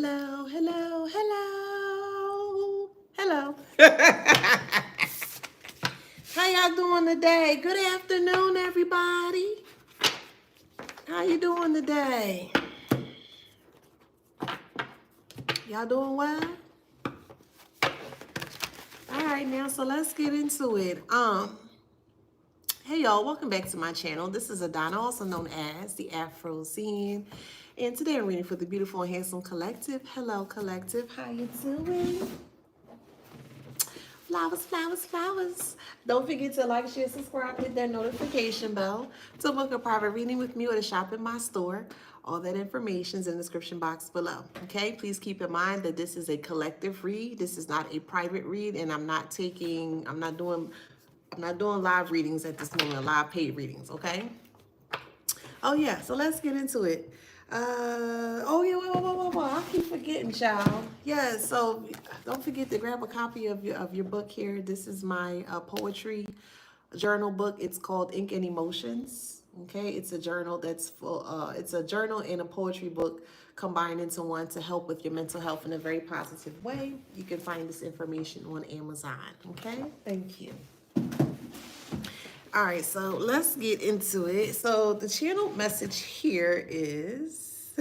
hello, hello, hello, hello. How y'all doing today? Good afternoon, everybody. How you doing today? Y'all doing well? All right, now, so let's get into it. Hey y'all, welcome back to my channel. This is Adana, also known as the Afro Scene. And today I'm reading for the beautiful and handsome collective. Hello, collective. How you doing? Flowers, flowers, flowers. Don't forget to like, share, subscribe, hit that notification bell to book a private reading with me or to shop in my store. All that information is in the description box below. Okay, please keep in mind that this is a collective read. This is not a private read, and I'm not doing live readings at this moment, live paid readings, okay? Oh yeah, so let's get into it. Oh yeah, whoa. I keep forgetting, child. Yeah, so don't forget to grab a copy of your book here. This is my poetry journal book. It's called Ink and Emotions. Okay, it's a journal that's full. It's a journal and a poetry book combined into one to help with your mental health in a very positive way. You can find this information on Amazon. Okay, thank you. All right, so let's get into it. So the channel message here is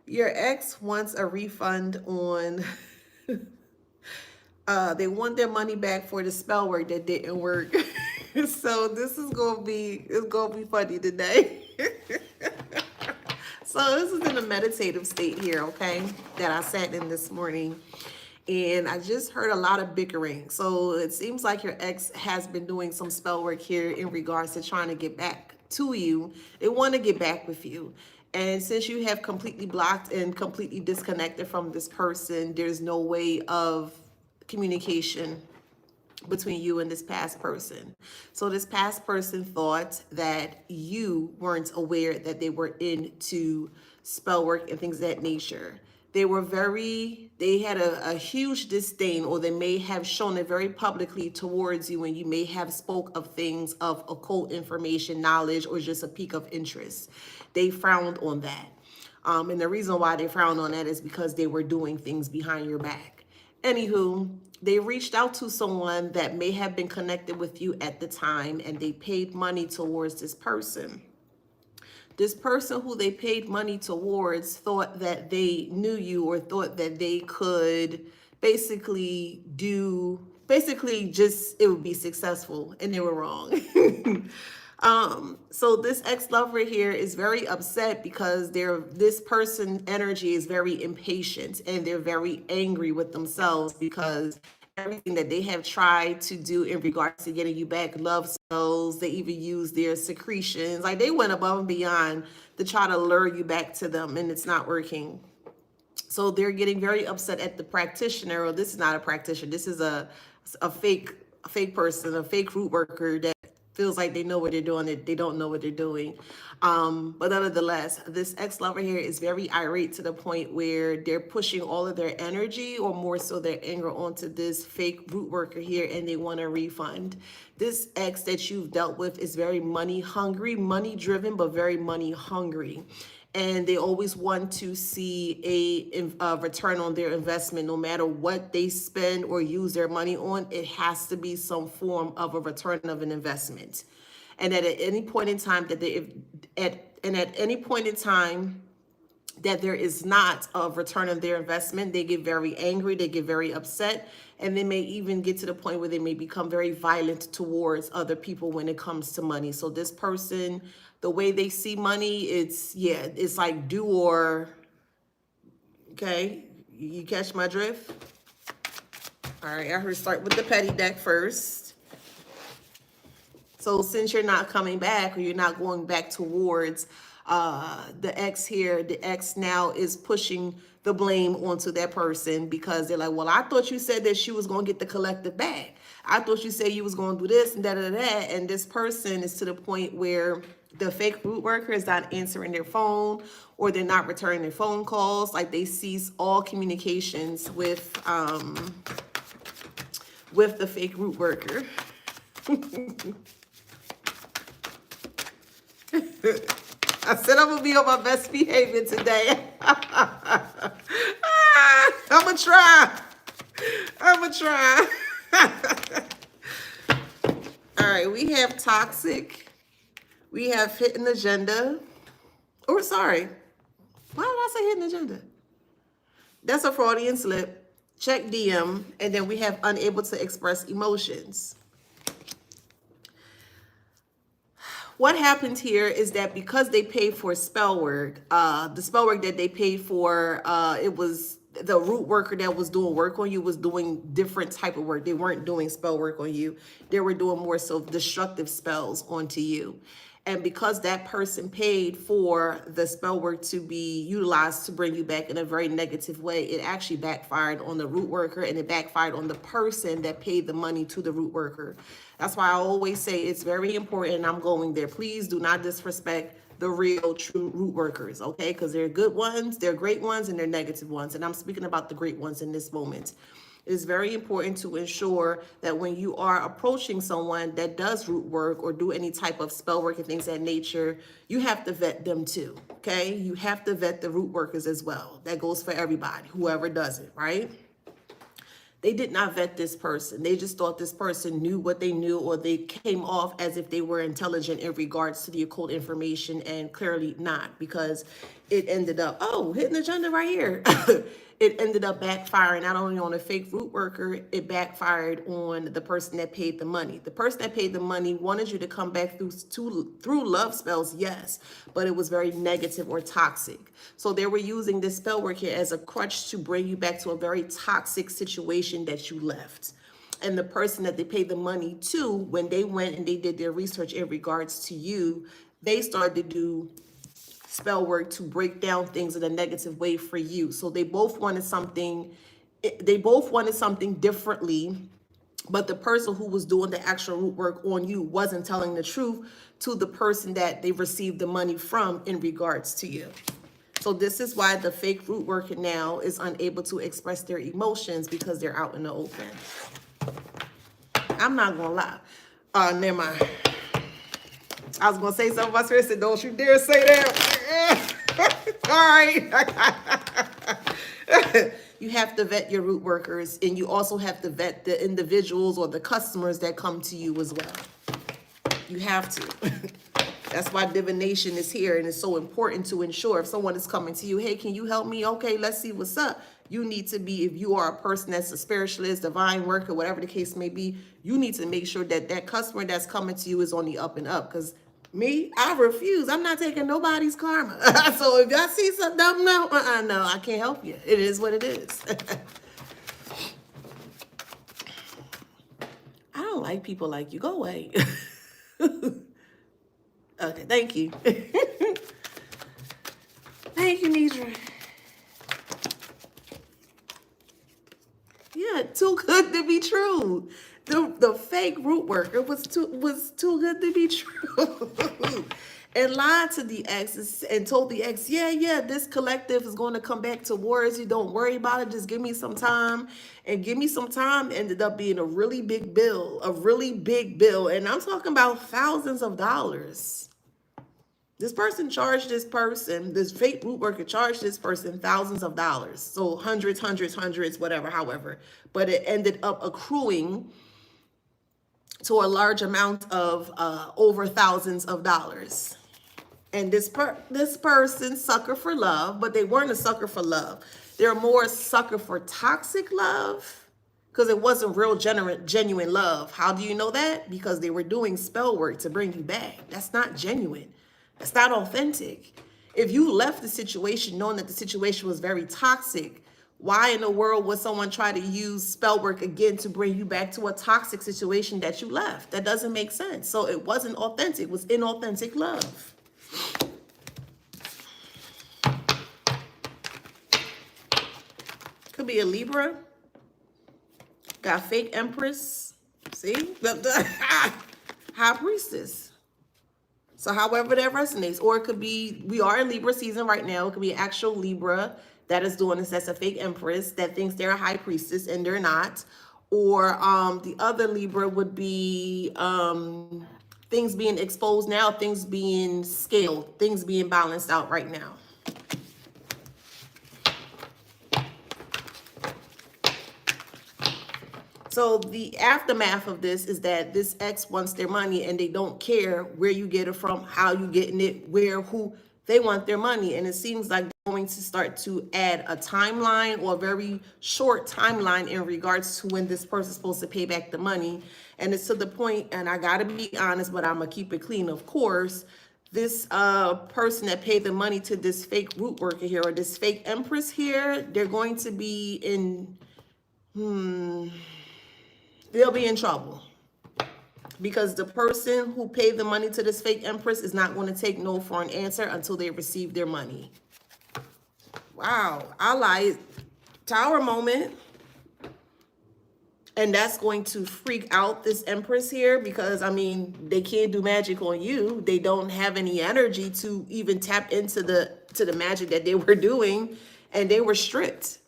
your ex wants a refund on they want their money back for the spell work that didn't work. So this is gonna be funny today. So this is in a meditative state here, okay, that I sat in this morning. And I just heard a lot of bickering. So it seems like your ex has been doing some spell work here in regards to trying to get back to you. They want to get back with you. And since you have completely blocked and completely disconnected from this person, there's no way of communication between you and this past person. So this past person thought that you weren't aware that they were into spell work and things of that nature. They had a huge disdain, or they may have shown it very publicly towards you, and you may have spoke of things of occult information, knowledge, or just a pique of interest. They frowned on that. And the reason why they frowned on that is because they were doing things behind your back. Anywho, they reached out to someone that may have been connected with you at the time, and they paid money towards this person. This person who they paid money towards thought that they knew you, or thought that they could basically just, it would be successful, and they were wrong. So this ex-lover here is very upset because this person energy is very impatient, and they're very angry with themselves because everything that they have tried to do in regards to getting you back, love spells, they even use their secretions, like they went above and beyond to try to lure you back to them, and it's not working. So they're getting very upset at the practitioner. Or this is not a practitioner, this is a fake person, a fake root worker that feels like they know what they're doing, they don't know what they're doing. But nonetheless, this ex-lover here is very irate to the point where they're pushing all of their energy, or more so their anger, onto this fake root worker here, and they want a refund. This ex that you've dealt with is very money hungry, money driven, but very money hungry. And they always want to see a return on their investment. No matter what they spend or use their money on, it has to be some form of a return of an investment. And at any point in time that that there is not a return of their investment, they get very angry, they get very upset, and they may even get to the point where they may become very violent towards other people when it comes to money. So this person, the way they see money, it's like do or, okay, you catch my drift? All right, I heard start with the petty deck first. So since you're not coming back, or you're not going back towards the ex here, the ex now is pushing the blame onto that person, because they're like, well, I thought you said that she was going to get the collective back. I thought you said you was going to do this and that. And this person is to the point where the fake root worker is not answering their phone, or they're not returning their phone calls. Like they cease all communications with the fake root worker. I said I'm gonna be on my best behavior today. try. I'ma try. All right, we have toxic. We have hidden agenda. Or sorry, why did I say hidden agenda? That's a Freudian slip. Check DM, and then we have unable to express emotions. What happened here is that because they paid for spell work, the spell work that they paid for, it was the root worker that was doing work on you was doing different type of work. They weren't doing spell work on you. They were doing more so destructive spells onto you. And because that person paid for the spell work to be utilized to bring you back in a very negative way, it actually backfired on the root worker, and it backfired on the person that paid the money to the root worker. That's why I always say it's very important, and I'm going there. Please do not disrespect the real, true root workers, okay? Because they're good ones, they're great ones, and they're negative ones. And I'm speaking about the great ones in this moment. It is very important to ensure that when you are approaching someone that does root work or do any type of spell work and things of that nature, you have to vet them too, okay? You have to vet the root workers as well. That goes for everybody, whoever does it, right? They did not vet this person. They just thought this person knew what they knew, or they came off as if they were intelligent in regards to the occult information, and clearly not, because it ended up, oh, hidden agenda right here. It ended up backfiring not only on a fake root worker, it backfired on the person that paid the money. The person that paid the money wanted you to come back through love spells, yes, but it was very negative or toxic. So they were using this spell work here as a crutch to bring you back to a very toxic situation that you left. And the person that they paid the money to, when they went and they did their research in regards to you, they started to do spell work to break down things in a negative way for you. So they both wanted something differently, but the person who was doing the actual root work on you wasn't telling the truth to the person that they received the money from in regards to you. So this is why the fake root worker now is unable to express their emotions, because they're out in the open. I'm not gonna lie. Never mind. I was gonna say something about I said, don't you dare say that. All right. You have to vet your root workers, and you also have to vet the individuals or the customers that come to you as well. You have to. That's why divination is here, and it's so important to ensure if someone is coming to you, hey, can you help me? Okay, let's see what's up. You need to be, if you are a person that's a spiritualist, divine worker, whatever the case may be, you need to make sure that that customer that's coming to you is on the up and up. Because me, I refuse. I'm not taking nobody's karma. So if y'all see something, no, I can't help you. It is what it is. I don't like people like you. Go away. Okay, thank you. Thank you, Nidra. Yeah, too good to be true. The fake root worker was too good to be true. And lied to the ex and told the ex, yeah, this collective is going to come back towards you. Don't worry about it. Just give me some time. And give me some time ended up being a really big bill, And I'm talking about thousands of dollars. This person charged this fake root worker charged this person thousands of dollars. So hundreds, whatever, however. But it ended up accruing to a large amount of over thousands of dollars. And this person sucker for love, but they weren't a sucker for love. They're more a sucker for toxic love, because it wasn't real genuine love. How do you know that? Because they were doing spell work to bring you back. That's not genuine. That's not authentic. If you left the situation knowing that the situation was very toxic, why in the world would someone try to use spell work again to bring you back to a toxic situation that you left? That doesn't make sense. So it wasn't authentic. It was inauthentic love. Could be a Libra. Got fake Empress. See? High Priestess. So however that resonates. Or it could be, we are in Libra season right now. It could be an actual Libra that is doing this. That's a fake Empress that thinks they're a High Priestess and they're not. Or the other Libra would be things being exposed now, things being scaled, things being balanced out right now. So the aftermath of this is that this ex wants their money and they don't care where you get it from, how you getting it, where, who. They want their money. And it seems like they're going to start to add a timeline, or a very short timeline, in regards to when this person's supposed to pay back the money. And it's to the point, and I gotta be honest, but I'm gonna keep it clean, of course. This person that paid the money to this fake root worker here, or this fake empress here, they're going to be in, they'll be in trouble, because the person who paid the money to this fake empress is not going to take no for an answer until they receive their money. Wow, I like Tower moment. And that's going to freak out this empress here, because I mean, they can't do magic on you. They don't have any energy to even tap into the magic that they were doing, and they were stripped.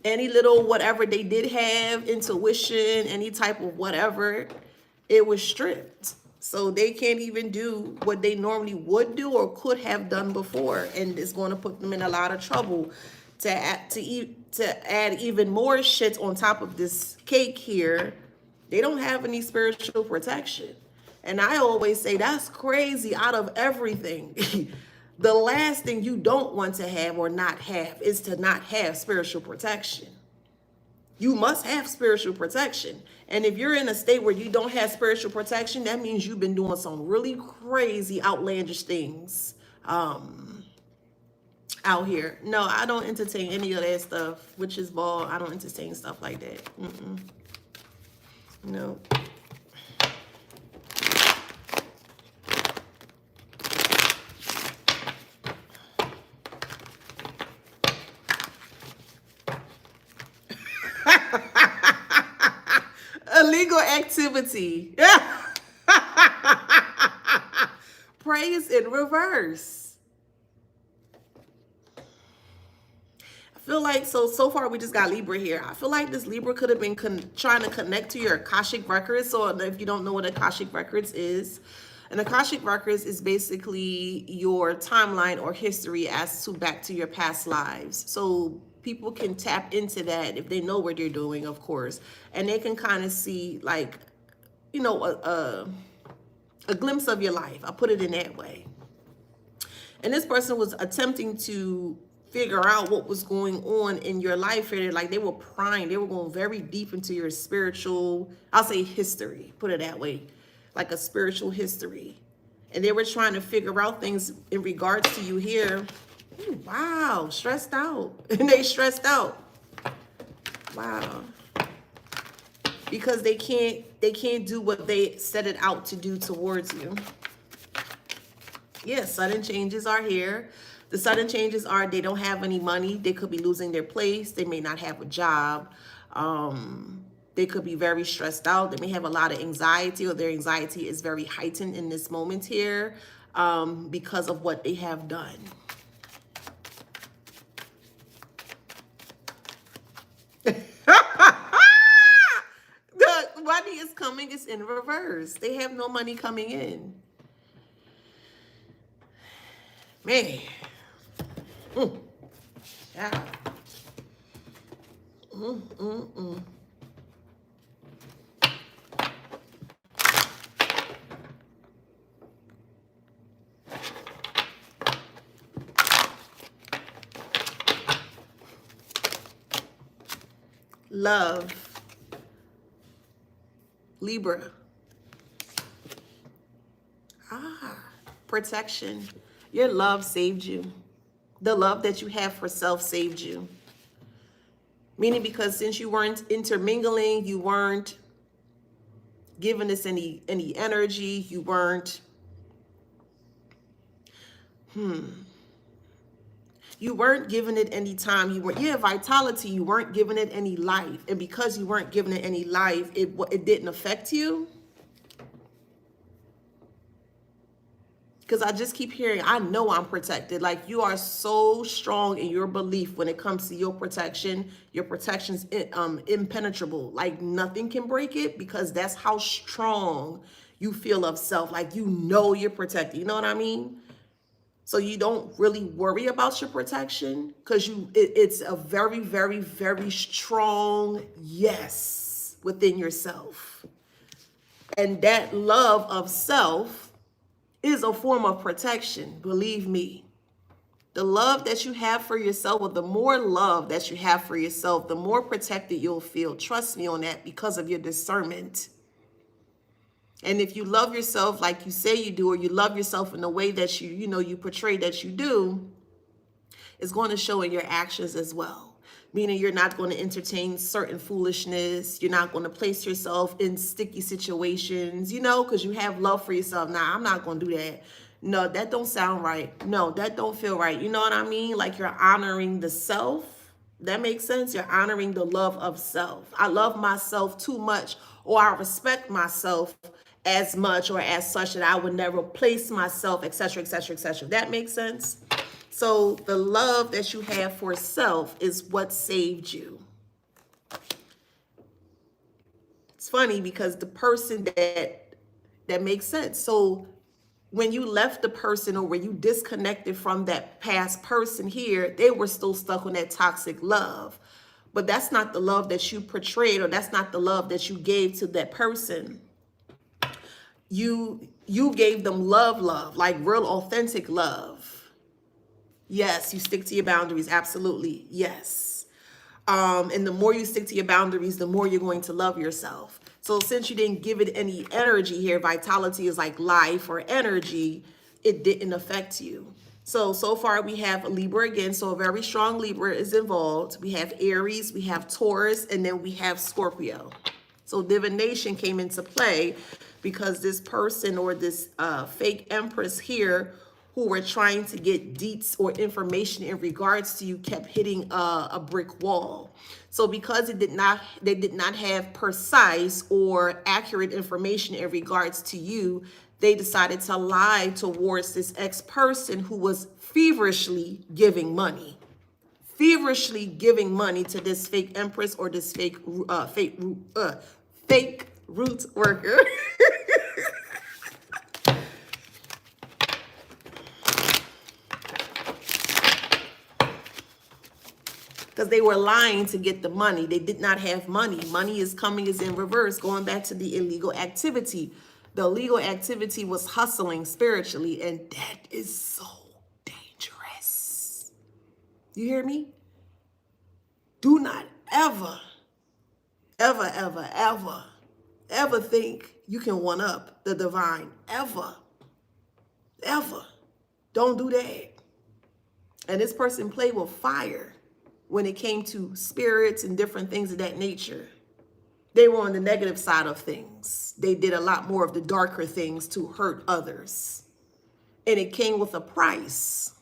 Any little whatever they did have, intuition, any type of whatever, it was stripped. So they can't even do what they normally would do or could have done before, and it's going to put them in a lot of trouble. To add even more shit on top of this cake here, they don't have any spiritual protection. And I always say that's crazy. Out of everything, the last thing you don't want to have or not have is to not have spiritual protection. You must have spiritual protection. And if you're in a state where you don't have spiritual protection, that means you've been doing some really crazy, outlandish things out here. No, I don't entertain any of that stuff, witches ball. I don't entertain stuff like that. No. Illegal activity. Praise in reverse. I feel like, so far we just got Libra here. I feel like this Libra could have been trying to connect to your Akashic records. So if you don't know what Akashic records is, an Akashic records is basically your timeline or history as to back to your past lives. So people can tap into that if they know what they're doing, of course, and they can kind of see, like, you know, a glimpse of your life. I'll put it in that way. And this person was attempting to figure out what was going on in your life here. Like, they were prying, they were going very deep into your spiritual, I'll say history, put it that way, like a spiritual history. And they were trying to figure out things in regards to you here. Ooh, wow, stressed out. And they stressed out. Wow. Because they can't do what they set it out to do towards you. Yes, sudden changes are here. The sudden changes are they don't have any money. They could be losing their place. They may not have a job. They could be very stressed out. They may have a lot of anxiety, or their anxiety is very heightened in this moment here because of what they have done. The money is coming. It's in reverse. They have no money coming in. Man. Yeah. Love. Libra. Protection. Your love saved you. The love that you have for self saved you. Meaning, because since you weren't intermingling, you weren't giving this any energy, you weren't you weren't giving it any time. You were, yeah, vitality, you weren't giving it any life. And because you weren't giving it any life, it didn't affect you. Because I just keep hearing, I know I'm protected. Like, you are so strong in your belief when it comes to your protection. Your protection's impenetrable. Like, nothing can break it, because that's how strong you feel of self. Like, you know you're protected. You know what I mean? So you don't really worry about your protection because it's a very, very, very strong yes within yourself. And that love of self is a form of protection, believe me. The love that you have for yourself, or the more love that you have for yourself, the more protected you'll feel. Trust me on that, because of your discernment. And if you love yourself like you say you do, or you love yourself in the way that you portray that you do, it's going to show in your actions as well. Meaning you're not going to entertain certain foolishness. You're not going to place yourself in sticky situations, because you have love for yourself. Nah, I'm not going to do that. No, that don't sound right. No, that don't feel right. You know what I mean? Like you're honoring the self. That makes sense. You're honoring the love of self. I love myself too much, or I respect myself as much or as such that I would never place myself, etc., etc., etc. That makes sense. So the love that you have for self is what saved you. It's funny because the person that makes sense. So when you left the person, or when you disconnected from that past person here, they were still stuck on that toxic love. But that's not the love that you portrayed, or that's not the love that you gave to that person. You gave them love, like real authentic love. Yes, you stick to your boundaries. Absolutely. Yes. And the more you stick to your boundaries, the more you're going to love yourself. So since you didn't give it any energy here, vitality is like life or energy, it didn't affect you. So far we have Libra again. So a very strong Libra is involved. We have Aries, we have Taurus, and then we have Scorpio. So divination came into play because this person, or this fake empress here, who were trying to get deets or information in regards to you, kept hitting a brick wall. So because they did not have precise or accurate information in regards to you, they decided to lie towards this ex-person who was feverishly giving money. Feverishly giving money to this fake empress, or this fake root worker. Because they were lying to get the money. They did not have money. Money is coming is in reverse, going back to the illegal activity. The illegal activity was hustling spiritually, and that is so dangerous. You hear me? Do not ever, ever, ever, ever, ever think you can one up the divine. Ever. Ever. Don't do that. And this person played with fire when it came to spirits and different things of that nature. They were on the negative side of things. They did a lot more of the darker things to hurt others. And it came with a price.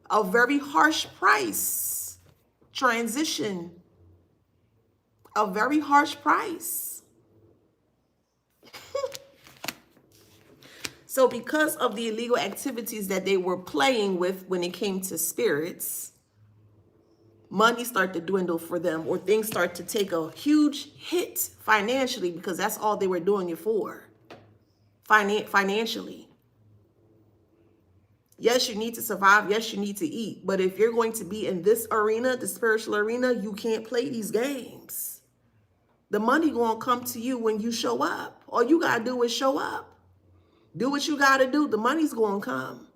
A very harsh price. Transition. A very harsh price. So because of the illegal activities that they were playing with when it came to spirits, money started to dwindle for them, or things start to take a huge hit financially, because that's all they were doing it for. Financially. Yes, you need to survive. Yes, you need to eat. But if you're going to be in this arena, the spiritual arena, you can't play these games. The money gonna come to you when you show up. All you gotta do is show up. Do what you gotta do. The money's gonna come.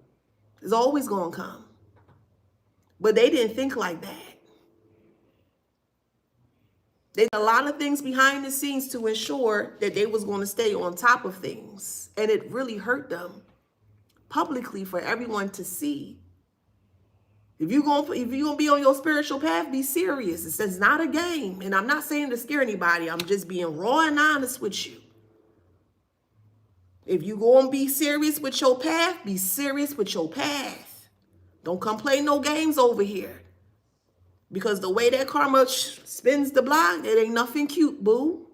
It's always gonna come. But they didn't think like that. They did a lot of things behind the scenes to ensure that they was going to stay on top of things. And it really hurt them publicly for everyone to see. If you're gonna be on your spiritual path, be serious. It's not a game. And I'm not saying to scare anybody. I'm just being raw and honest with you. If you're going to be serious with your path, be serious with your path. Don't come play no games over here. Because the way that karma spins the block, it ain't nothing cute, boo.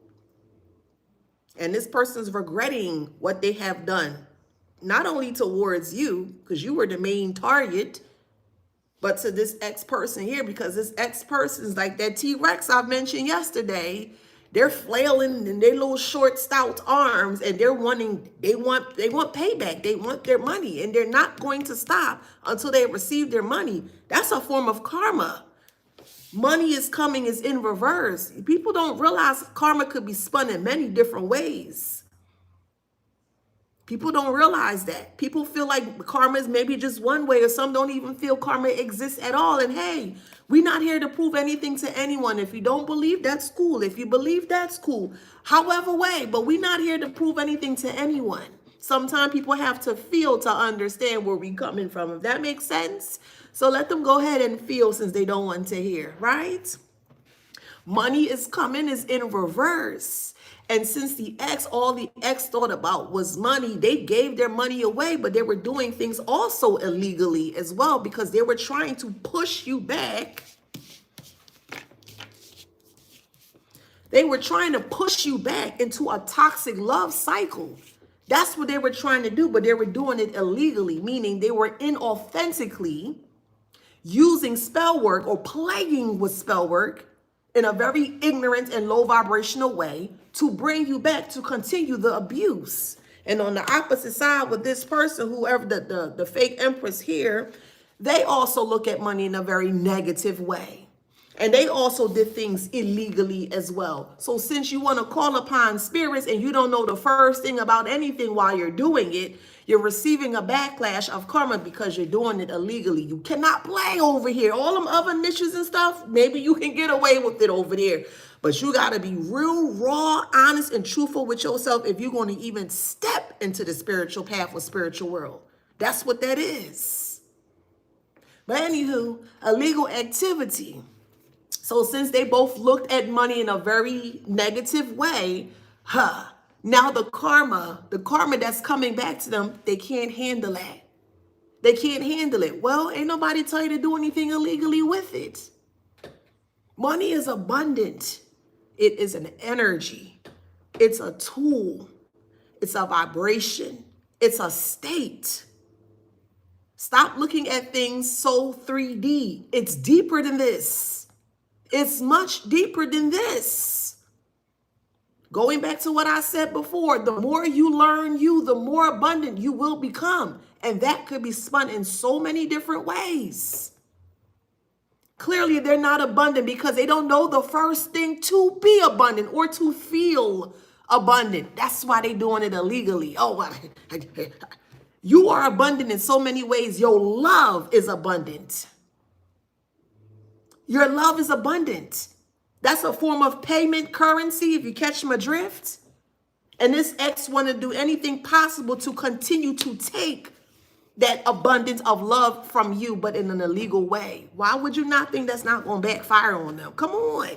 And this person's regretting what they have done. Not only towards you, because you were the main target, but to this ex-person here, because this ex-person is like that T-Rex I mentioned yesterday. They're flailing in their little short, stout arms, and they want payback. They want their money, and they're not going to stop until they receive their money. That's a form of karma. Money is coming is in reverse. People don't realize karma could be spun in many different ways. People don't realize that. People feel like karma is maybe just one way, or some don't even feel karma exists at all. And hey, we're not here to prove anything to anyone. If you don't believe, that's cool. If you believe, that's cool. However way, but we're not here to prove anything to anyone. Sometimes people have to feel to understand where we're coming from, if that makes sense. So let them go ahead and feel, since they don't want to hear, right? Money is coming is in reverse. And since all the ex thought about was money, they gave their money away, but they were doing things also illegally as well, because they were trying to push you back. They were trying to push you back into a toxic love cycle. That's what they were trying to do, but they were doing it illegally, meaning they were inauthentically using spell work or playing with spell work in a very ignorant and low vibrational way to bring you back to continue the abuse. And on the opposite side with this person, whoever the fake empress here, they also look at money in a very negative way. And they also did things illegally as well. So since you want to call upon spirits and you don't know the first thing about anything while you're doing it, you're receiving a backlash of karma because you're doing it illegally. You cannot play over here. All them other niches and stuff, maybe you can get away with it over there. But you got to be real, raw, honest, and truthful with yourself if you're going to even step into the spiritual path or spiritual world. That's what that is. But anywho, illegal activity. So since they both looked at money in a very negative way, now the karma that's coming back to them, they can't handle that. They can't handle it. Well, ain't nobody tell you to do anything illegally with it. Money is abundant. It is an energy. It's a tool. It's a vibration. It's a state. Stop looking at things so 3D. It's deeper than this. It's much deeper than this. Going back to what I said before, the more you learn the more abundant you will become. And that could be spun in so many different ways. Clearly, they're not abundant because they don't know the first thing to be abundant or to feel abundant. That's why they're doing it illegally. Oh, you are abundant in so many ways. Your love is abundant. Your love is abundant. That's a form of payment currency, if you catch my drift. And this ex want to do anything possible to continue to take that abundance of love from you, but in an illegal way. Why would you not think that's not going to backfire on them? Come on.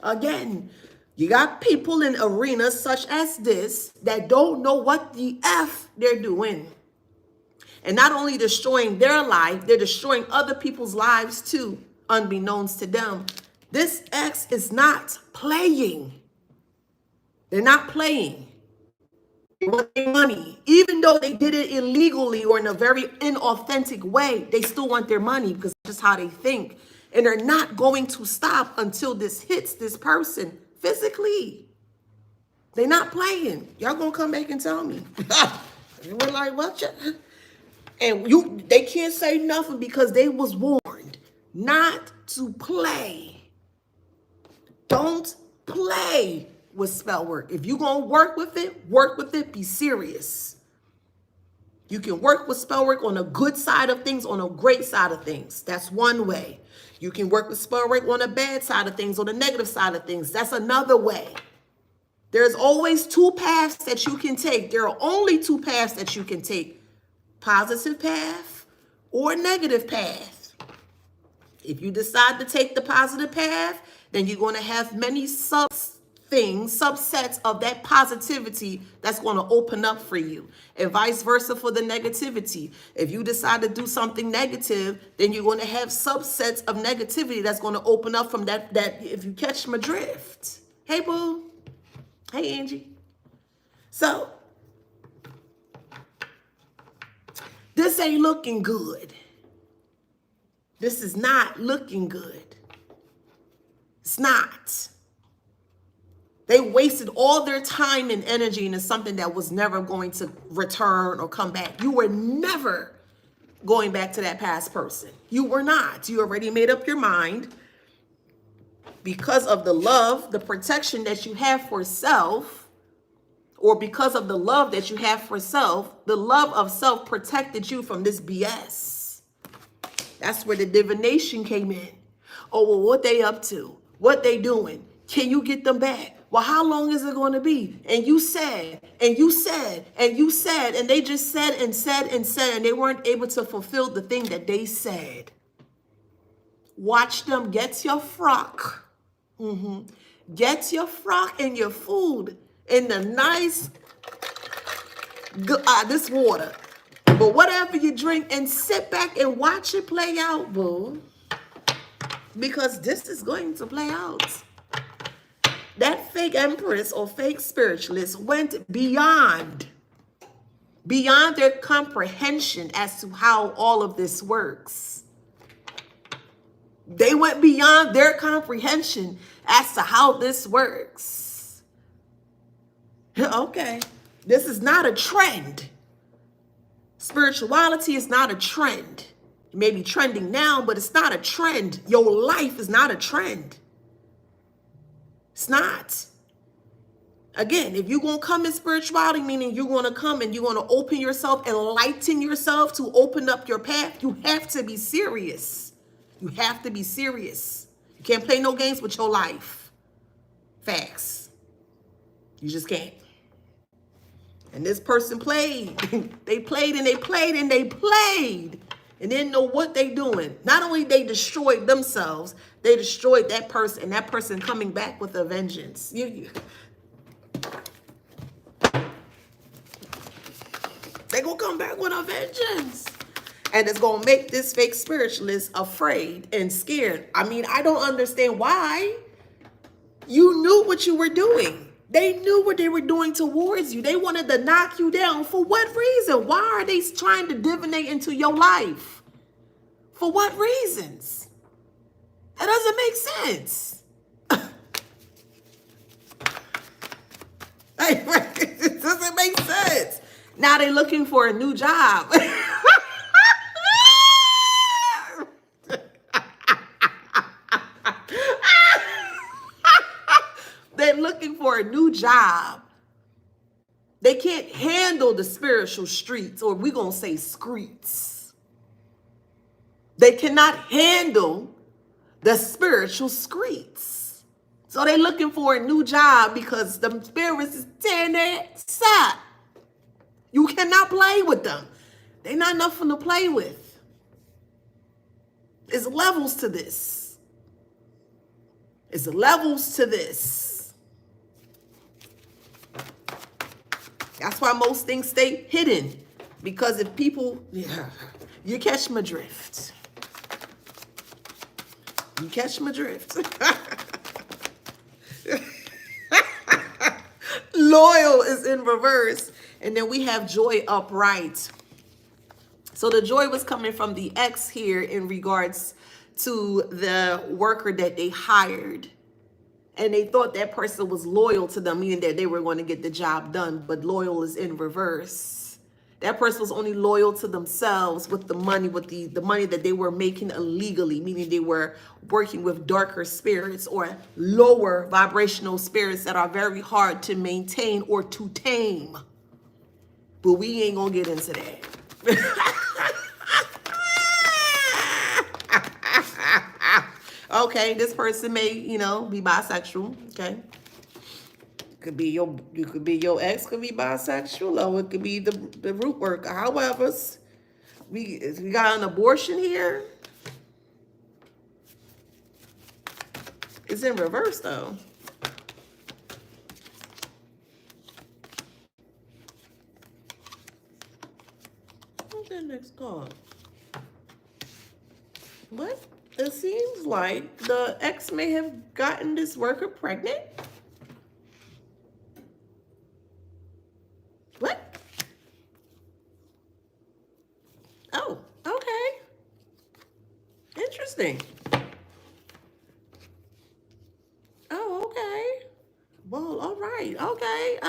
Again, you got people in arenas such as this that don't know what the F they're doing. And not only destroying their life, they're destroying other people's lives too, unbeknownst to them. This ex is not playing. They're not playing. They want their money. Even though they did it illegally or in a very inauthentic way, they still want their money because that's just how they think. And they're not going to stop until this hits this person physically. They're not playing. Y'all gonna come back and tell me. And we're like, what? And they can't say nothing because they was warned not to play. Don't play with spell work. If you're going to work with it, be serious. You can work with spell work on a good side of things, on a great side of things. That's one way. You can work with spell work on a bad side of things, on the negative side of things. That's another way. There's always two paths that you can take. There are only two paths that you can take. Positive path or negative path. If you decide to take the positive path, then you're going to have many subsets of that positivity that's going to open up for you, and vice versa for the negativity. If you decide to do something negative, then you're going to have subsets of negativity that's going to open up from that if you catch my drift. Hey, boo. Hey, Angie. So, this ain't looking good. This is not looking good. It's not. They wasted all their time and energy into something that was never going to return or come back. You were never going back to that past person. You were not. You already made up your mind because of the love, the protection that you have for self, or because of the love that you have for self. The love of self protected you from this BS. That's where the divination came in. Oh, well, what they up to? What they doing? Can you get them back? Well, how long is it going to be? And you said, and you said, and you said, and they just said and said and said, and they weren't able to fulfill the thing that they said. Watch them get your frock. Get your frock and your food in the nice, this water. But whatever you drink, and sit back and watch it play out, boo. Because this is going to play out. That fake empress or fake spiritualist went beyond their comprehension as to how all of this works. They went beyond their comprehension as to how this works. Okay, this is not a trend. Spirituality is not a trend. It may be trending now, but it's not a trend. Your life is not a trend. It's not. Again, if you're going to come in spirituality, meaning you're going to come and you're going to open yourself, enlighten yourself to open up your path, you have to be serious. You have to be serious. You can't play no games with your life. Facts. You just can't. And this person played. They played and they played and they played. And didn't know what they doing. Not only they destroyed themselves, they destroyed that person, and that person coming back with a vengeance. They gonna come back with a vengeance. And it's gonna make this fake spiritualist afraid and scared. I mean, I don't understand why. You knew what you were doing. They knew what they were doing towards you. They wanted to knock you down. For what reason? Why are they trying to divinate into your life? For what reasons? That doesn't make sense. It doesn't make sense. Now they're looking for a new job. They're looking for a new job. They can't handle the spiritual streets, or we're going to say streets. They cannot handle the spiritual streets. So they're looking for a new job because the spirits is tearing their side. You cannot play with them. They're not nothing to play with. There's levels to this. There's levels to this. That's why most things stay hidden. Because if people, you catch my drift. You catch my drift. Loyal is in reverse. And then we have joy upright. So the joy was coming from the ex here in regards to the worker that they hired. And they thought that person was loyal to them, meaning that they were going to get the job done. But loyal is in reverse. That person was only loyal to themselves with the money, with the money that they were making illegally, meaning they were working with darker spirits or lower vibrational spirits that are very hard to maintain or to tame. But we ain't going to get into that. Okay, this person may, be bisexual. Okay, you could be your ex, could be bisexual, or it could be the root worker. However, we got an abortion here. It's in reverse though. What's that next card? What? It seems like the ex may have gotten this worker pregnant. What? Oh, okay. Interesting. Oh, okay. Well, right. Okay.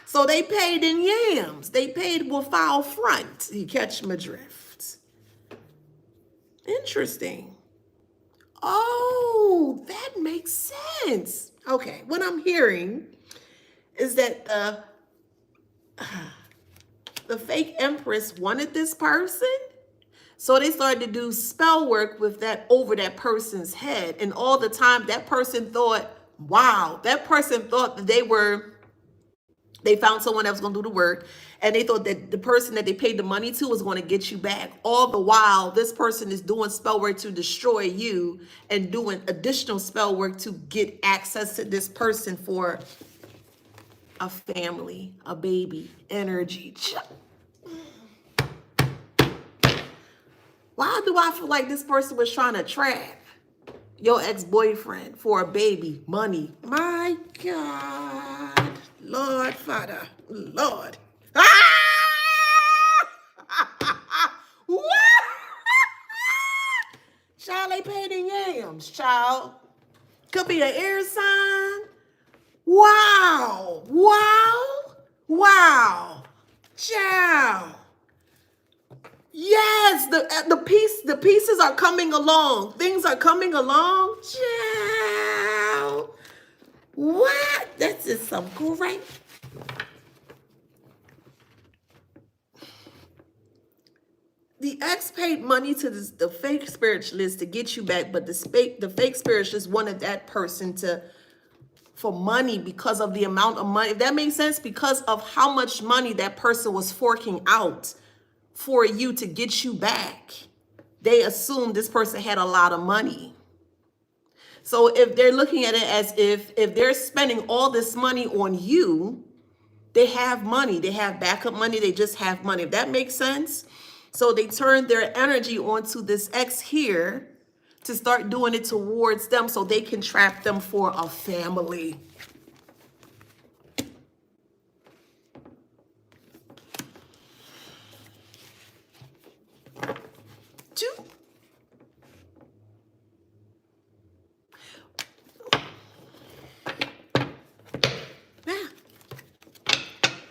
So they paid in yams. They paid with foul front. You catch my drift. Interesting. Oh, that makes sense. Okay. What I'm hearing is that the fake empress wanted this person. So they started to do spell work with that over that person's head. And all the time that person thought, wow, that person thought that they found someone that was going to do the work. And they thought that the person that they paid the money to was going to get you back. All the while, this person is doing spell work to destroy you and doing additional spell work to get access to this person for a family, a baby, energy. Why do I feel like this person was trying to trap your ex-boyfriend for a baby, money? My God, Lord Father, Lord. What? Child, they paid in yams, child. Could be an air sign. Wow, wow, wow, child. Yes, the pieces are coming along. Things are coming along. Child. What? That's just some great. The ex paid money to the fake spiritualist to get you back, but the fake spiritualist wanted that person for money because of the amount of money. If that makes sense, because of how much money that person was forking out for you to get you back. They assumed this person had a lot of money. So if they're looking at it as if they're spending all this money on you, they have money, they have backup money, they just have money. If that makes sense. So they turn their energy onto this ex here to start doing it towards them so they can trap them for a family.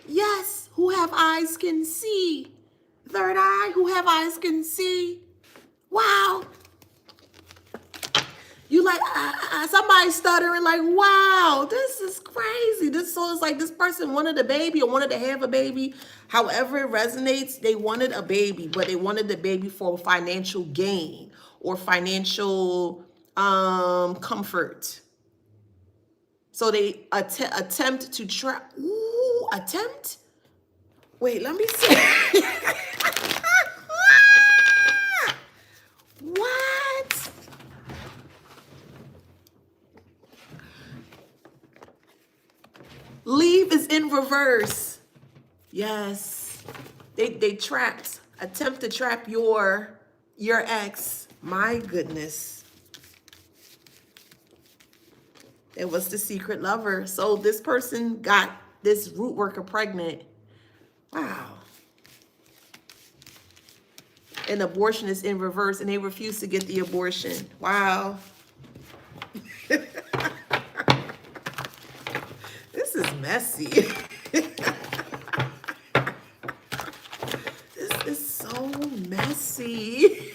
Yes, who have eyes can see. Third eye, who have eyes can see. Wow. You like, somebody stuttering like, wow, this is crazy. So it's like this person wanted a baby or wanted to have a baby. However it resonates, they wanted a baby, but they wanted the baby for financial gain or financial comfort. So they attempt to try. Ooh, attempt? Wait, let me see. What? Leave is in reverse. Yes. They trapped. Attempt to trap your ex. My goodness. It was the secret lover. So this person got this root worker pregnant. Wow. An abortion is in reverse and they refuse to get the abortion. Wow. This is messy. This is so messy.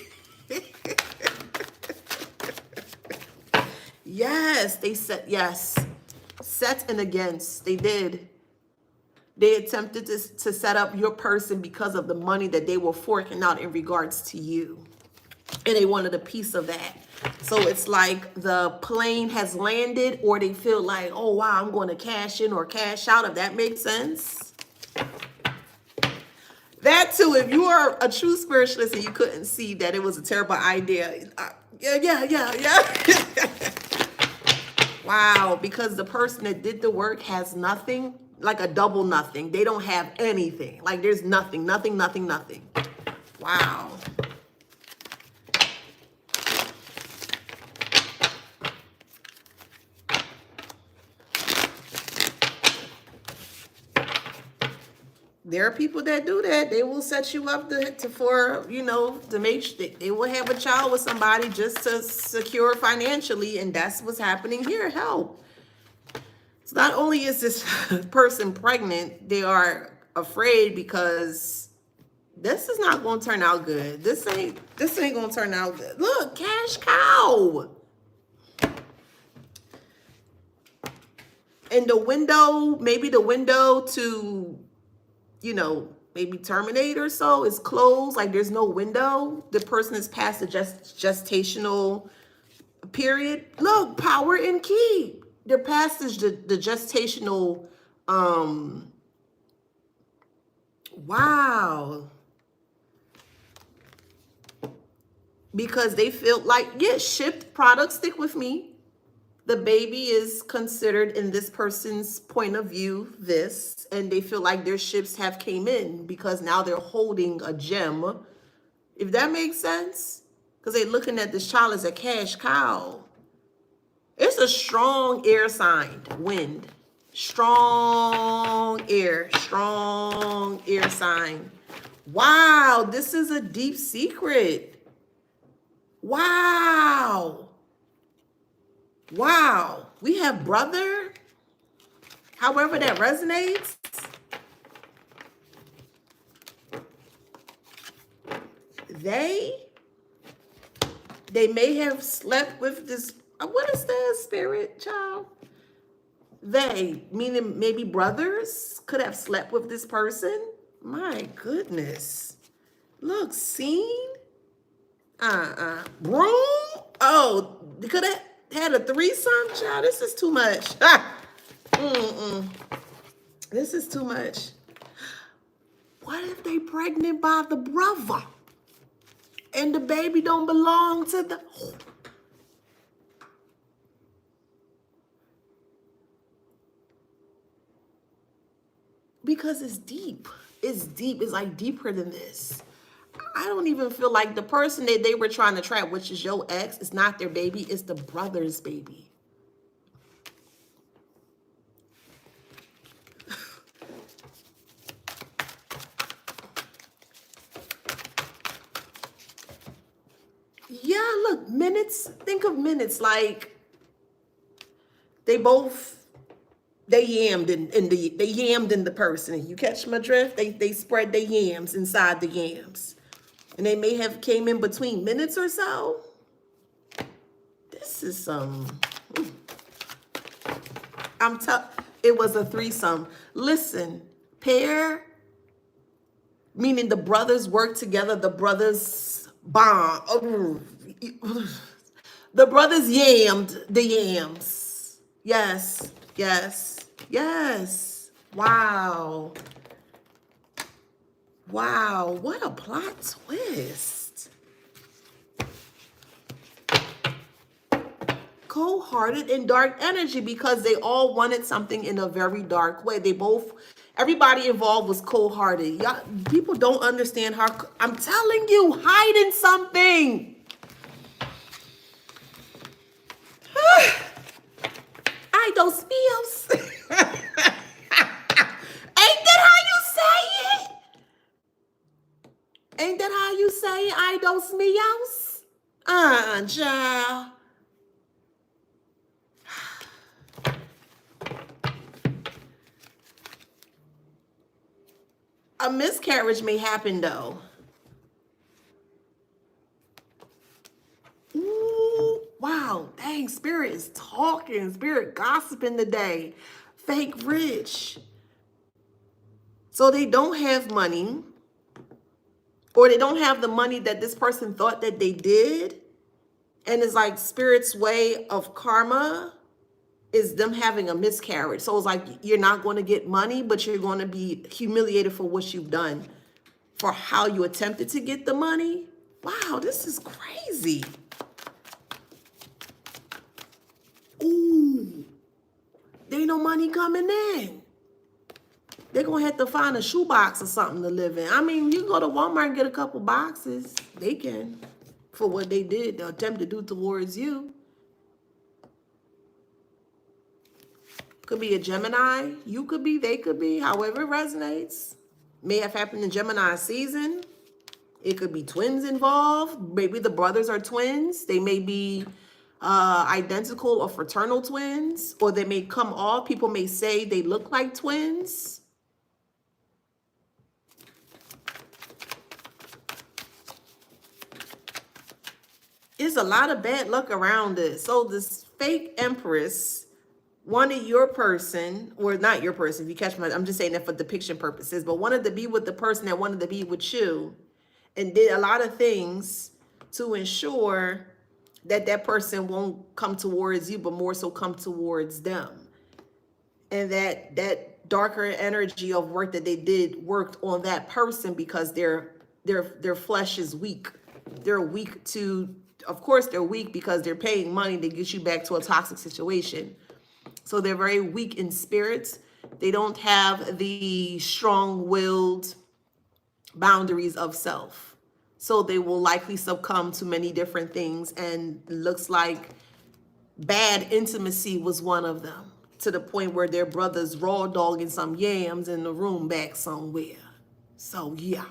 Yes, they said, yes. Set and against. They did. They attempted to set up your person because of the money that they were forking out in regards to you. And they wanted a piece of that. So it's like the plane has landed or they feel like, oh, wow, I'm going to cash in or cash out, if that makes sense. That too, if you are a true spiritualist and you couldn't see that it was a terrible idea. Yeah. Wow, because the person that did the work has nothing, like a double nothing. They don't have anything. Like there's nothing. Wow. There are people that do that. They will set you up to make sure they will have a child with somebody just to secure financially. And that's what's happening here. Help. So not only is this person pregnant, they are afraid because this is not going to turn out good. This ain't going to turn out good. Look, cash cow. And the window, maybe the window to, maybe terminate or so is closed. Like there's no window. The person is past the gestational period. Look, power and key. They're past the gestational, wow. Because they feel like, yeah, shipped products, stick with me. The baby is considered in this person's point of view, this, and they feel like their ships have came in because now they're holding a gem. If that makes sense, because they're looking at this child as a cash cow. It's a strong air sign, wind, strong air sign. Wow, this is a deep secret. Wow. Wow, we have brother, however that resonates. They may have slept with this, what is that spirit child? They, meaning maybe brothers, could have slept with this person. My goodness. Look, seen? Broom? Oh, they could have had a threesome, child. This is too much. This is too much. What if they pregnant by the brother and the baby don't belong to the... Because it's deep. It's deep. It's like deeper than this. I don't even feel like the person that they were trying to trap, which is your ex, is not their baby. It's the brother's baby. Yeah, look, minutes. Think of minutes like they yammed in the person. You catch my drift? They spread their yams inside the yams. And they may have came in between minutes or so. This is some... it was a threesome. Listen, pair, meaning the brothers work together, the brothers bond. The brothers yammed the yams. Yes, yes, yes. Wow. Wow, what a plot twist. Cold-hearted and dark energy because they all wanted something in a very dark way. Everybody involved was cold-hearted. Y'all, people don't understand how, I'm telling you, hiding something. Ay, dos míos. Ain't that how you say it? Ay, dos míos? Child. A miscarriage may happen, though. Ooh, wow, dang, spirit is talking. Spirit gossiping today. Fake rich. So they don't have money. Or they don't have the money that this person thought that they did. And it's like spirit's way of karma is them having a miscarriage. So it's like you're not going to get money, but you're going to be humiliated for what you've done, for how you attempted to get the money. Wow, this is crazy. Ooh, there ain't no money coming in. They're going to have to find a shoebox or something to live in. I mean, you can go to Walmart and get a couple boxes. They can, for what they did, the attempt to do towards you. Could be a Gemini. You could be, they could be, however it resonates. May have happened in Gemini season. It could be twins involved. Maybe the brothers are twins. They may be identical or fraternal twins, or they may come off. People may say they look like twins. There's a lot of bad luck around this. So this fake empress wanted your person, or not your person, if you catch my, I'm just saying that for depiction purposes, but wanted to be with the person that wanted to be with you, and did a lot of things to ensure that that person won't come towards you, but more so come towards them. And that darker energy of work that they did worked on that person because their flesh is weak. They're weak to, of course they're weak because they're paying money to get you back to a toxic situation. So they're very weak in spirits. They don't have the strong-willed boundaries of self. So they will likely succumb to many different things, and looks like bad intimacy was one of them, to the point where their brother's raw dogging some yams in the room back somewhere. So yeah.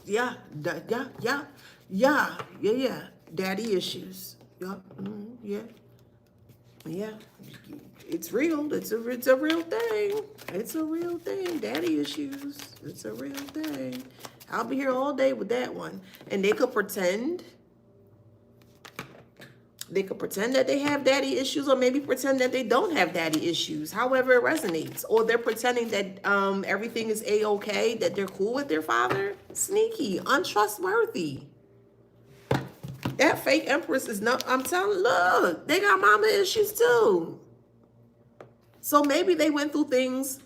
Yeah. Daddy issues. Yeah. Yeah. It's real. It's a real thing. It's a real thing. Daddy issues. It's a real thing. I'll be here all day with that one. And they could pretend. They could pretend that they have daddy issues, or maybe pretend that they don't have daddy issues, however it resonates. Or they're pretending that everything is A-okay, that they're cool with their father. Sneaky, untrustworthy. That fake empress is not, I'm telling, look, they got mama issues too. So maybe they went through things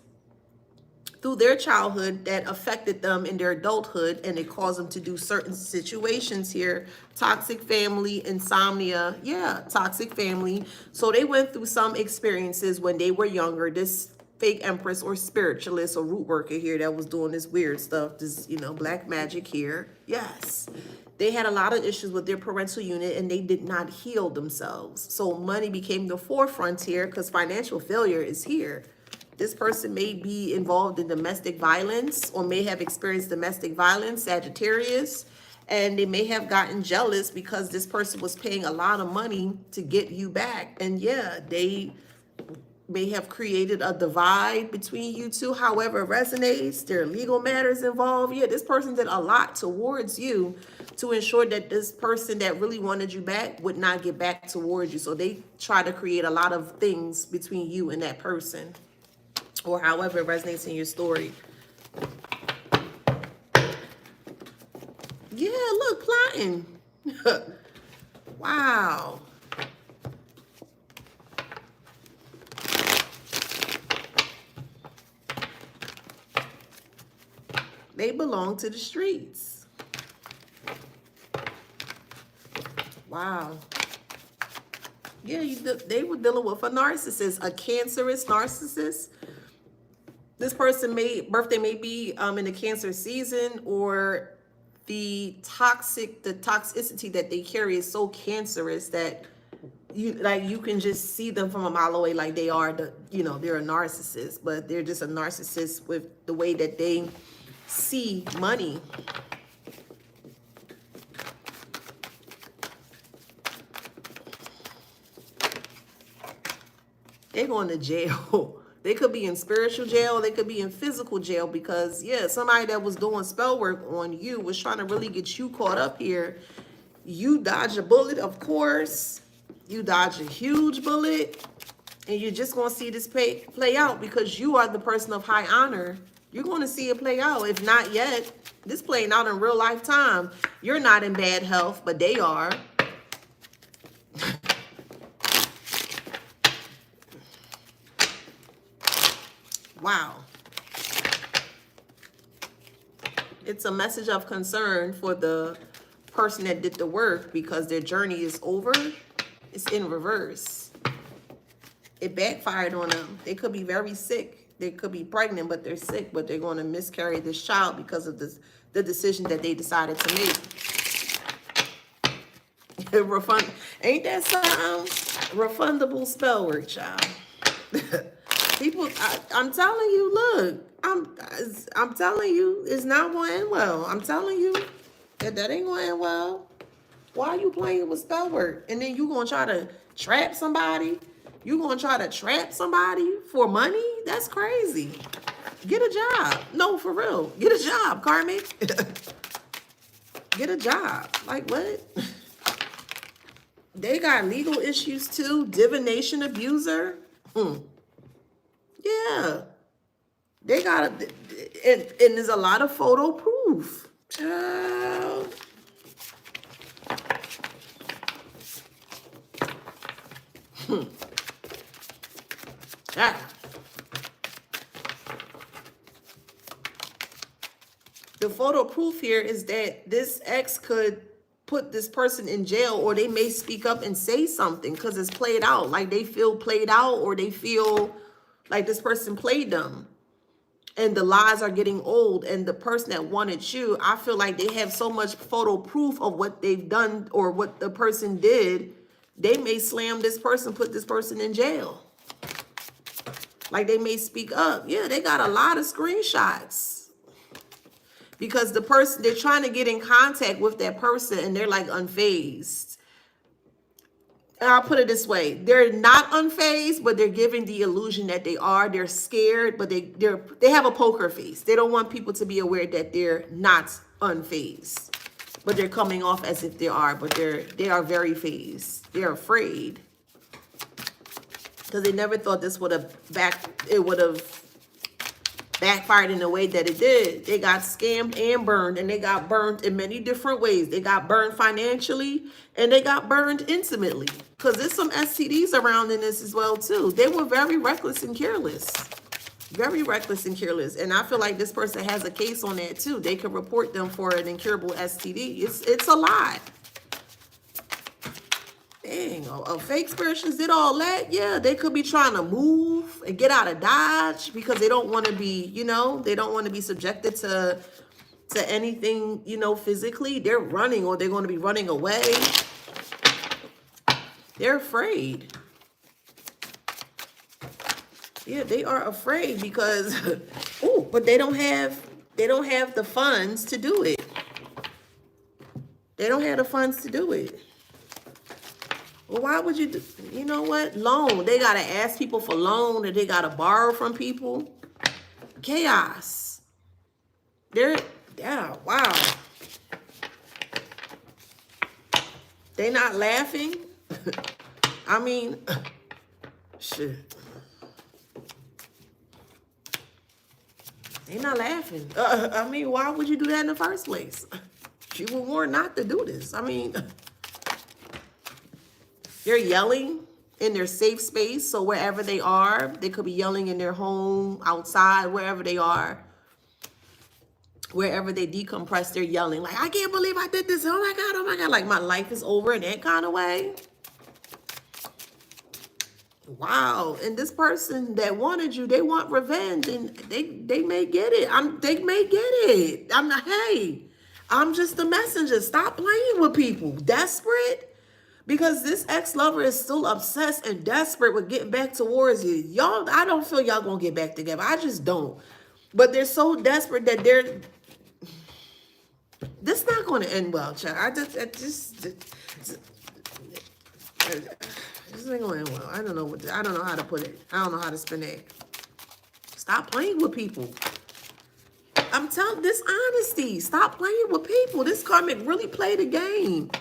through their childhood that affected them in their adulthood, and it caused them to do certain situations here. Toxic family, insomnia, yeah, toxic family. So they went through some experiences when they were younger. This fake empress or spiritualist or root worker here that was doing this weird stuff, this, black magic here. Yes. They had a lot of issues with their parental unit, and they did not heal themselves. So money became the forefront here because financial failure is here. This person may be involved in domestic violence, or may have experienced domestic violence, Sagittarius, and they may have gotten jealous because this person was paying a lot of money to get you back. And yeah, they may have created a divide between you two, however it resonates. There are legal matters involved. Yeah, this person did a lot towards you to ensure that this person that really wanted you back would not get back towards you. So they try to create a lot of things between you and that person, or however it resonates in your story. Yeah, look, plotting. Wow. They belong to the streets. Wow. Yeah, they were dealing with a narcissist, a cancerous narcissist. This person birthday may be in the Cancer season, or the toxicity that they carry is so cancerous that you can just see them from a mile away, like they are they're a narcissist, but they're just a narcissist with the way that they see money. They're going to jail. They could be in spiritual jail. They could be in physical jail because, yeah, somebody that was doing spell work on you was trying to really get you caught up here. You dodge a bullet, of course. You dodge a huge bullet. And you're just going to see this play out because you are the person of high honor. You're going to see it play out. If not yet, this playing out in real life time. You're not in bad health, but they are. Wow. It's a message of concern for the person that did the work because their journey is over. It's in reverse. It backfired on them. They could be very sick. They could be pregnant, but they're sick, but they're going to miscarry this child because of the decision that they decided to make. Refund. Ain't that something? Refundable spell work, child. People, I'm telling you, look, I'm I'm telling you, it's not going to end well. I'm telling you that ain't going to end well. Why are you playing with spell work? And then you gonna try to trap somebody? You gonna try to trap somebody for money? That's crazy. Get a job. No, for real. Get a job, Karmic. Get a job. Like what? They got legal issues too. Divination abuser. Yeah. They got and there's a lot of photo proof. Child. Ah. The photo proof here is that this ex could put this person in jail, or they may speak up and say something because it's played out. Like they feel played out, or they feel like this person played them. And the lies are getting old. And the person that wanted you, I feel like they have so much photo proof of what they've done or what the person did. They may slam this person, put this person in jail. Like they may speak up. Yeah, they got a lot of screenshots. Because the person, they're trying to get in contact with that person and they're like unfazed. And I'll put it this way. They're not unfazed, but they're giving the illusion that they are. They're scared, but they have a poker face. They don't want people to be aware that they're not unfazed. But they're coming off as if they are, but they are very phased. They're afraid. Because they never thought this would have backfired in the way that it did. They got scammed and burned, and they got burned in many different ways. They got burned financially, and they got burned intimately. Because there's some STDs around in this as well, too. They were very reckless and careless. Very reckless and careless. And I feel like this person has a case on that, too. They could report them for an incurable STD. It's a lot. Dang, a fake spiritualist did all that. Yeah, they could be trying to move and get out of Dodge because they don't want to be, they don't want to be subjected to anything, physically. They're running, or they're going to be running away. They're afraid. Yeah, they are afraid because, but they don't have the funds to do it. They don't have the funds to do it. Well, why would you do, you know what? Loan. They got to ask people for loan, or they got to borrow from people. Chaos. Wow. They not laughing. I mean, shit. They not laughing. I mean, why would you do that in the first place? She was warned not to do this. I mean, they're yelling in their safe space. So wherever they are, they could be yelling in their home, outside, wherever they are. Wherever they decompress, they're yelling. Like, I can't believe I did this. Oh my God, oh my God. Like my life is over in that kind of way. Wow. And this person that wanted you, they want revenge, and they may get it. They may get it. I'm just the messenger. Stop playing with people. Desperate. Because this ex-lover is still obsessed and desperate with getting back towards you. Y'all, I don't feel y'all gonna get back together. I just don't. But they're so desperate that this not gonna end well, child. This ain't gonna end well. I don't know how to put it. I don't know how to spin it. Stop playing with people. I'm telling dishonesty. Stop playing with people. This karmic really played a game.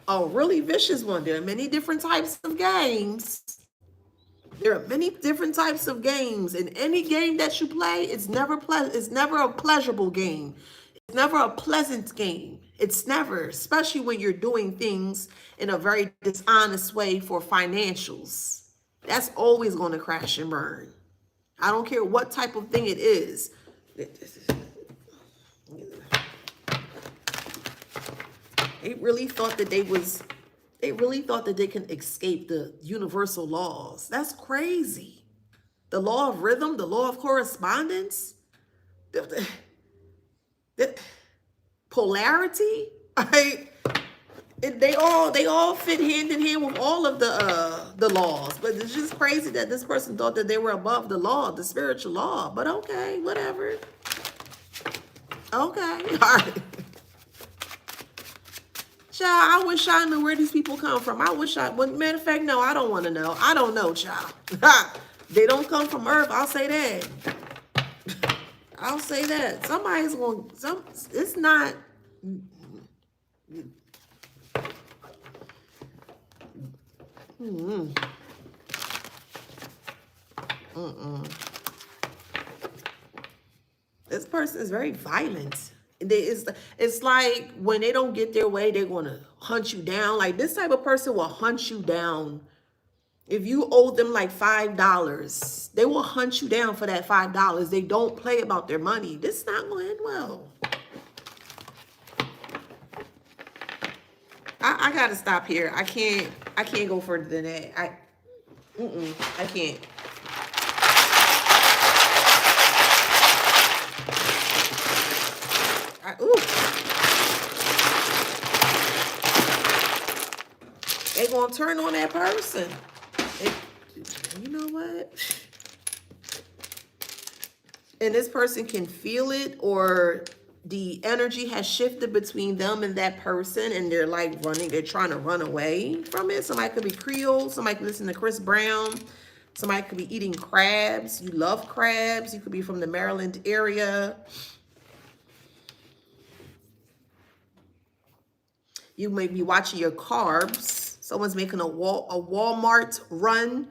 A really vicious one. There are many different types of games. There are many different types of games. In any game that you play, it's never a pleasurable game. It's never a pleasant game. It's never, especially when you're doing things in a very dishonest way for financials. That's always going to crash and burn. I don't care what type of thing it is. They really thought that they can escape the universal laws. That's crazy. The law of rhythm, the law of correspondence, the polarity. They all fit hand in hand with all of the laws. But it's just crazy that this person thought that they were above the law, the spiritual law. But okay, whatever. Okay, all right. Child, I wish I knew where these people come from. I wish I, well, matter of fact, no, I don't want to know. I don't know, child. They don't come from Earth. I'll say that. I'll say that. Somebody's going, it's not. This person is very violent. It's like when they don't get their way, they're going to hunt you down. Like this type of person will hunt you down. If you owe them like $5, they will hunt you down for that $5. They don't play about their money. This is not going to end well. I got to stop here. I can't go further than that. I can't. They gonna turn on that person. You know what? And this person can feel it, or the energy has shifted between them and that person, and they're like running. They're trying to run away from it. Somebody could be Creole. Somebody could listen to Chris Brown. Somebody could be eating crabs. You love crabs. You could be from the Maryland area. You may be watching your carbs. Someone's making a Walmart run.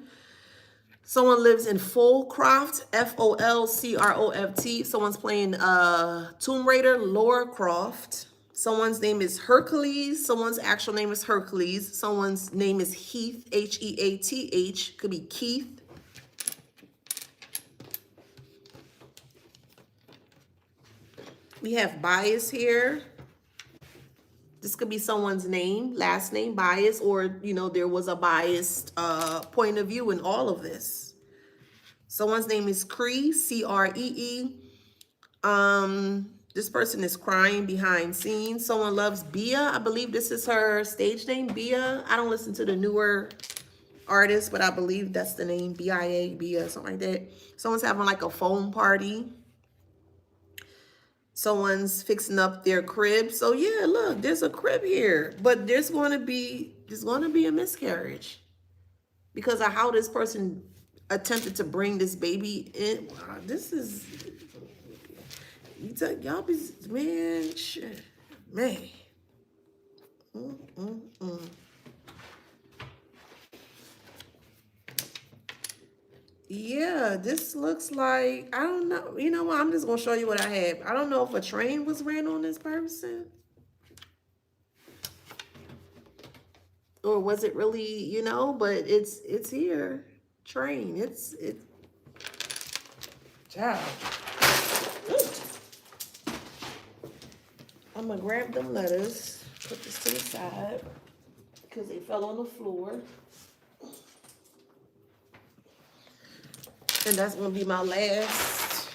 Someone lives in Folcroft, Folcroft. Someone's playing Tomb Raider, Lara Croft. Someone's name is Hercules. Someone's actual name is Hercules. Someone's name is Heath, Heath. Could be Keith. We have bias here. This could be someone's name, last name, bias, or, you know, there was a biased point of view in all of this. Someone's name is Cree, C-R-E-E. This person is crying behind scenes. Someone loves Bia. I believe this is her stage name, Bia. I don't listen to the newer artists, but I believe that's the name, B-I-A, Bia, something like that. Someone's having like a foam party. Someone's fixing up their crib. So yeah, look, there's a crib here, but there's going to be a miscarriage because of how this person attempted to bring this baby in. Wow, this is, y'all be, man, shit, man. Yeah, this looks like, I don't know. You know what? I'm just going to show you what I have. I don't know if a train was ran on this person. Or was it really, you know, but it's here. Train. It's child. I'm going to grab them letters. Put this to the side. Because they fell on the floor. And that's going to be my last.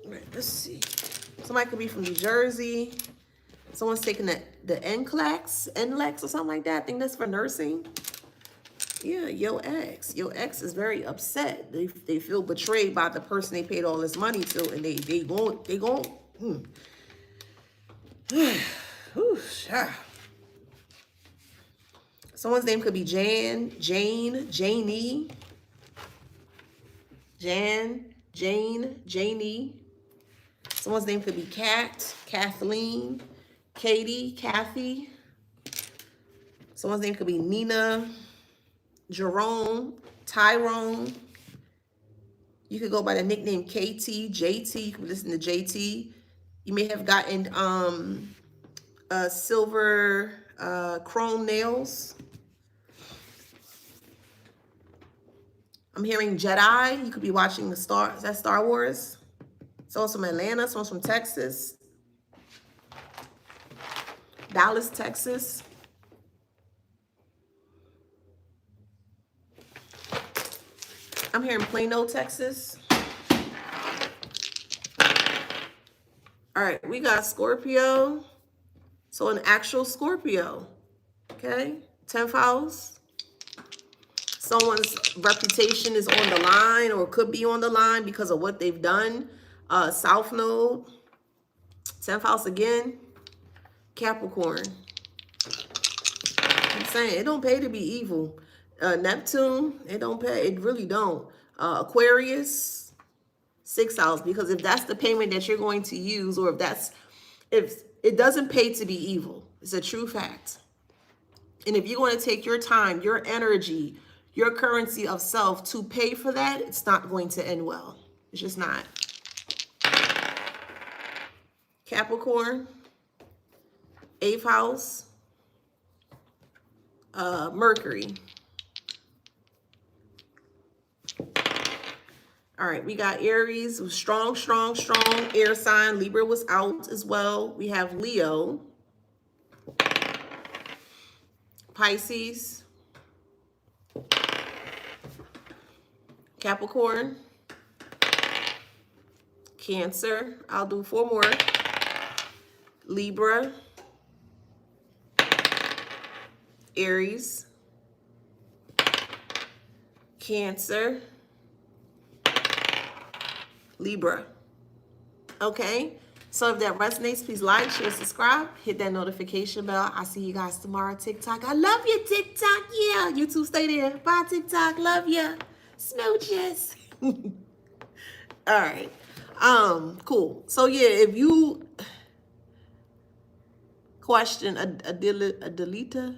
Right, let's see. Somebody could be from New Jersey. Someone's taking the NCLEX or something like that. I think that's for nursing. Yeah, your ex. Your ex is very upset. They feel betrayed by the person they paid all this money to, and they won't. Someone's name could be Jan, Jane, Janie, Jan, Jane, Janie. Someone's name could be Kat, Kathleen, Katie, Kathy. Someone's name could be Nina, Jerome, Tyrone. You could go by the nickname KT, JT. You can listen to JT. You may have gotten silver chrome nails. I'm hearing Jedi. You could be watching is that Star Wars? Someone's from Atlanta, someone's from Texas. Dallas, Texas. I'm hearing Plano, Texas. All right, we got Scorpio. So an actual Scorpio, okay? 10th house. Someone's reputation is on the line or could be on the line because of what they've done. South Node, 10th house again, Capricorn. I'm saying it don't pay to be evil. Neptune, it don't pay. It really don't. Aquarius, 6th house, because if that's the payment that you're going to use, or if it doesn't pay to be evil, it's a true fact. And if you're going to take your time, your energy, your currency of self to pay for that, it's not going to end well. It's just not. Capricorn, 8th house, Mercury. All right, we got Aries, strong air sign. Libra was out as well. We have Leo, Pisces, Capricorn, Cancer. I'll do 4 more. Libra, Aries, Cancer, Libra. Okay, so if that resonates, please like, share, subscribe, hit that notification bell. I'll see you guys tomorrow. TikTok, I love you, TikTok. Yeah, you two stay there. Bye, TikTok. Love you. Smooches. All right. Cool. So yeah, if you question a deleter,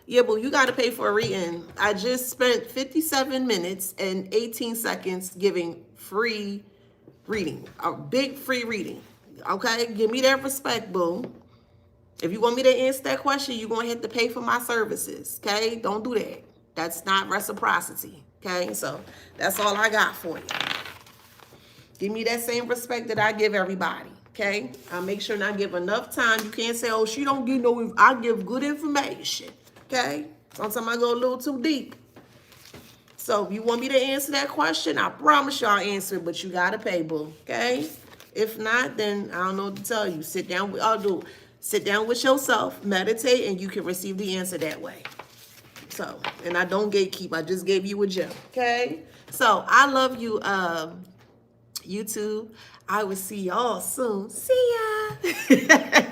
yeah, but you got to pay for a reading. I just spent 57 minutes and 18 seconds giving free reading, a big free reading. Okay, give me that respect, boo. If you want me to answer that question, you're going to have to pay for my services. Okay, don't do that. That's not reciprocity. Okay, so that's all I got for you. Give me that same respect that I give everybody. Okay, I'll make sure I give enough time. You can't say, oh, she don't give no, I give good information. Okay, sometimes I go a little too deep. So if you want me to answer that question, I promise you I'll answer it, but you got to pay, boo. Okay, if not, then I don't know what to tell you. Sit down with yourself, meditate, and you can receive the answer that way. So, and I don't gatekeep. I just gave you a gem. Okay, so I love you, YouTube. I will see y'all soon. See ya.